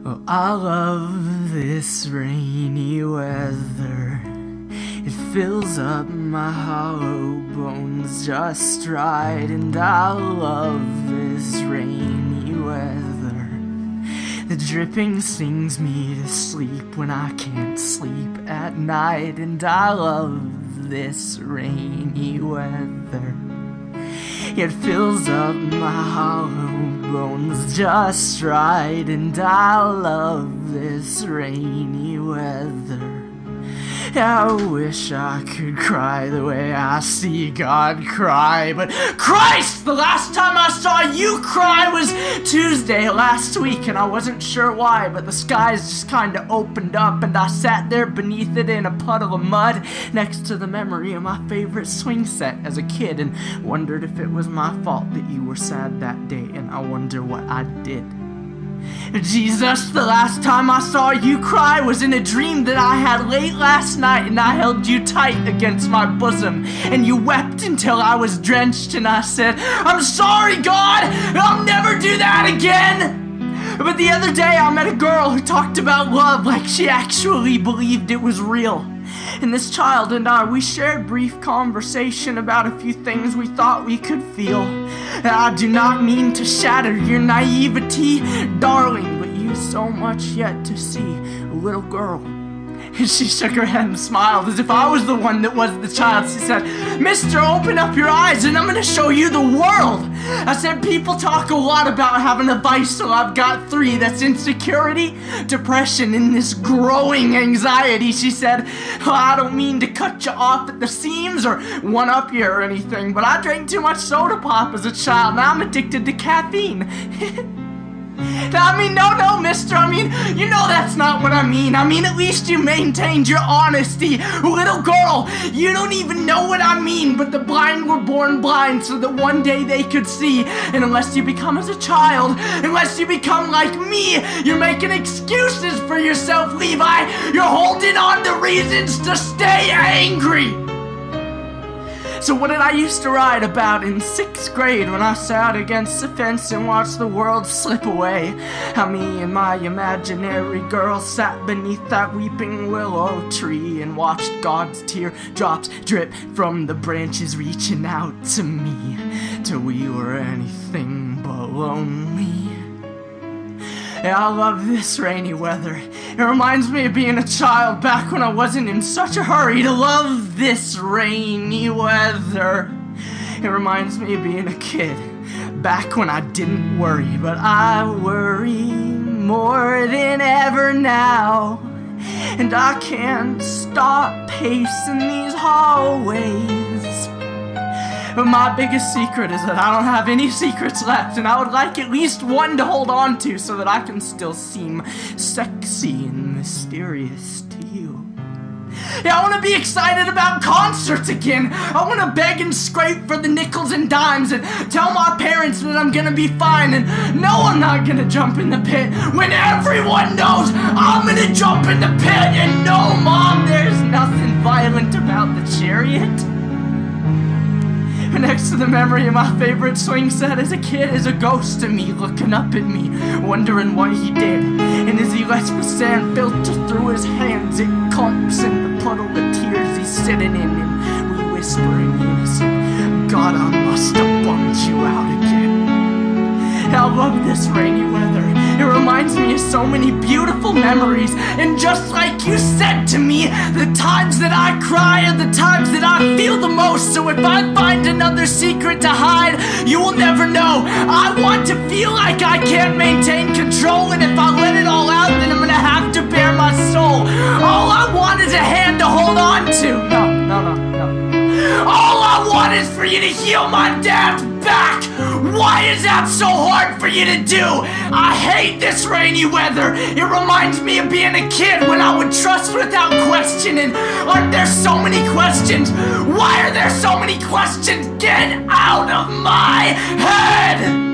Oh, I love this rainy weather. It fills up my hollow bones just right. And I love this rainy weather. The dripping sings me to sleep when I can't sleep at night. And I love this rainy weather. It fills up my hollow bones just right. And I love this rainy weather. I wish I could cry the way I see God cry, but Christ, the last time I saw you cry was Tuesday last week, and I wasn't sure why, but the skies just kinda opened up, and I sat there beneath it in a puddle of mud next to the memory of my favorite swing set as a kid, and wondered if it was my fault that you were sad that day, and I wonder what I did. Jesus, the last time I saw you cry was in a dream that I had late last night, and I held you tight against my bosom, and you wept until I was drenched, and I said, I'm sorry, God, I'll never do that again. But the other day I met a girl who talked about love like she actually believed it was real. And this child and I, we shared brief conversation about a few things we thought we could feel. I do not mean to shatter your naivety, darling, but you've so much yet to see, little girl. And she shook her head and smiled as if I was the one that was the child. She said, Mister, open up your eyes and I'm gonna show you the world. I said, people talk a lot about having a vice, so I've got 3. That's insecurity, depression, and this growing anxiety. She said, well, I don't mean to cut you off at the seams or one-up you or anything, but I drank too much soda pop as a child. Now I'm addicted to caffeine. I mean, no, mister, you know that's not what I mean. At least you maintained your honesty. Little girl, you don't even know what I mean, but the blind were born blind so that one day they could see. And unless you become as a child, unless you become like me, you're making excuses for yourself, Levi. You're holding on to reasons to stay angry. So what did I used to write about in 6th grade when I sat against the fence and watched the world slip away? How me and my imaginary girl sat beneath that weeping willow tree and watched God's teardrops drip from the branches reaching out to me till we were anything but lonely. I love this rainy weather. It reminds me of being a child back when I wasn't in such a hurry to love this rainy weather. It reminds me of being a kid back when I didn't worry, but I worry more than ever now. And I can't stop pacing these hallways. But my biggest secret is that I don't have any secrets left, and I would like at least one to hold on to so that I can still seem sexy and mysterious to you. Yeah, I want to be excited about concerts again. I want to beg and scrape for the nickels and dimes and tell my parents that I'm gonna be fine, and no, I'm not gonna jump in the pit when everyone knows I'm gonna jump in the pit. And no, Mom, there's nothing violent about the chariot. Next to the memory of my favorite swing set as a kid is a ghost of me looking up at me, wondering what he did. And as he lets the sand filter through his hands, it clumps in the puddle of tears he's sitting in, and we whisper in unison, God, I must have bummed you out again. I love this rainy weather. It reminds me of so many beautiful memories, and just like you said to me, the times that I cry are the times that I feel the most. So if I find another secret to hide, you will never know. I want to feel like I can't maintain control, and if I let it all out, then I'm gonna have to bare my soul. All I want is a hand to hold on to. No. All I want is for you to heal my dad's back. Why is that so hard for you to do? I hate this rainy weather. It reminds me of being a kid when I would trust without questioning. Aren't there so many questions? Why are there so many questions? Get out of my head!